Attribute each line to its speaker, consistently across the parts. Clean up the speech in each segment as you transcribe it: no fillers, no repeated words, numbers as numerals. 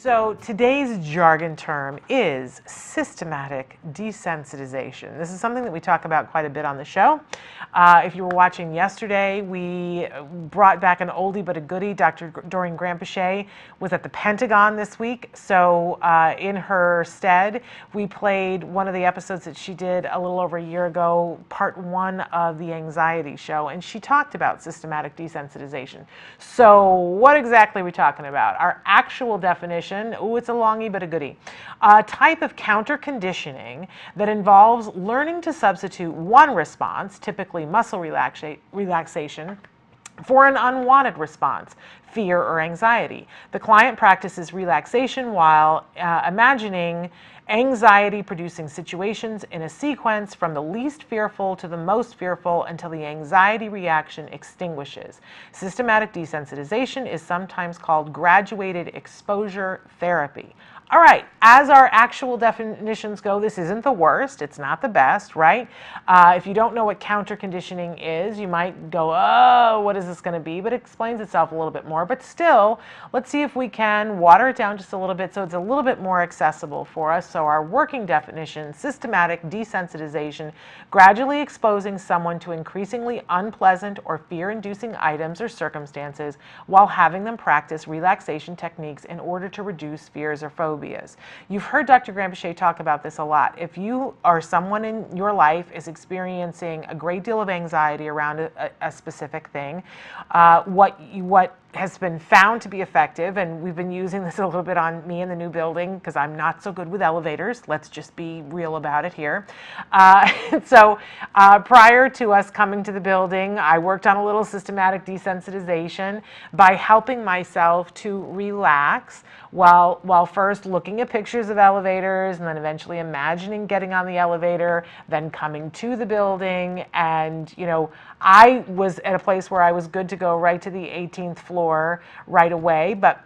Speaker 1: So today's jargon term is systematic desensitization. This is something that we talk about quite a bit on the show. If you were watching yesterday, we brought back an oldie but a goodie. Dr. Doreen Granpeche was at the Pentagon this week. So in her stead, we played one of the episodes that she did a little over a year ago, part 1 of the anxiety show, and she talked about systematic desensitization. So what exactly are we talking about? Our actual definition, ooh, it's a longie but a goodie. A type of counter-conditioning that involves learning to substitute one response, typically muscle relaxation, for an unwanted response, fear or anxiety. The client practices relaxation while imagining anxiety-producing situations in a sequence from the least fearful to the most fearful until the anxiety reaction extinguishes. Systematic desensitization is sometimes called graduated exposure therapy. All right, as our actual definitions go, this isn't the worst. It's not the best, right? If you don't know what counter-conditioning is, you might go, oh, what is this going to be? But it explains itself a little bit more. But still, let's see if we can water it down just a little bit so it's a little bit more accessible for us. So our working definition, systematic desensitization, gradually exposing someone to increasingly unpleasant or fear-inducing items or circumstances while having them practice relaxation techniques in order to reduce fears or phobias. You've heard Dr. Granpeche talk about this a lot. If you or someone in your life is experiencing a great deal of anxiety around a specific thing, what has been found to be effective, and we've been using this a little bit on me in the new building because I'm not so good with elevators. Let's just be real about it here. So prior to us coming to the building, I worked on a little systematic desensitization by helping myself to relax while first looking at pictures of elevators and then eventually imagining getting on the elevator, then coming to the building. And, you know, I was at a place where I was good to go right to the 18th floor right away, but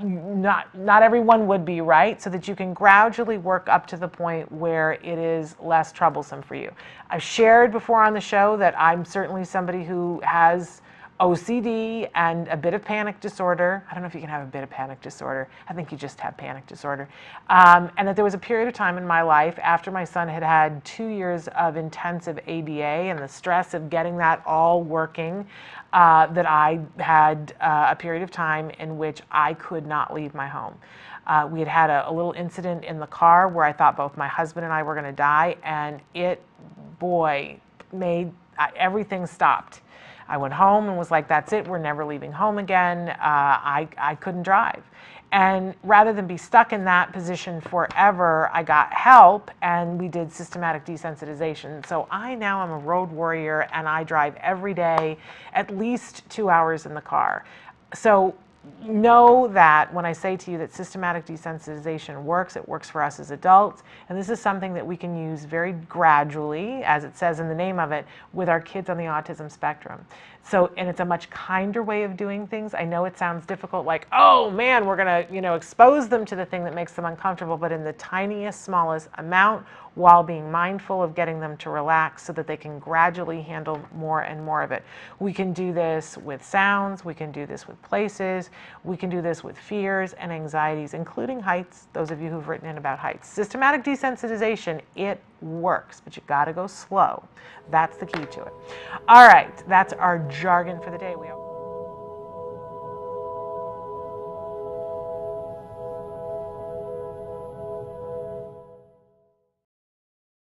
Speaker 1: not everyone would be, right? So that you can gradually work up to the point where it is less troublesome for you. I've shared before on the show that I'm certainly somebody who has OCD and a bit of panic disorder. I don't know if you can have a bit of panic disorder. I think you just have panic disorder. And that there was a period of time in my life after my son had had 2 years of intensive ABA and the stress of getting that all working, that I had a period of time in which I could not leave my home. We had had a little incident in the car where I thought both my husband and I were going to die, and it, boy, made everything stopped. I went home and was like, that's it, we're never leaving home again. I couldn't drive. And rather than be stuck in that position forever, I got help and we did systematic desensitization. So I now am a road warrior and I drive every day at least 2 hours in the car. So know that when I say to you that systematic desensitization works, it works for us as adults. And this is something that we can use very gradually, as it says in the name of it, with our kids on the autism spectrum. So, and it's a much kinder way of doing things. I know it sounds difficult, like, oh man, we're gonna, expose them to the thing that makes them uncomfortable, but in the tiniest, smallest amount, while being mindful of getting them to relax so that they can gradually handle more and more of it. We can do this with sounds, we can do this with places, we can do this with fears and anxieties, including heights, those of you who've written in about heights. Systematic desensitization, it works, but you gotta go slow. That's the key to it. All right, that's our jargon for the day.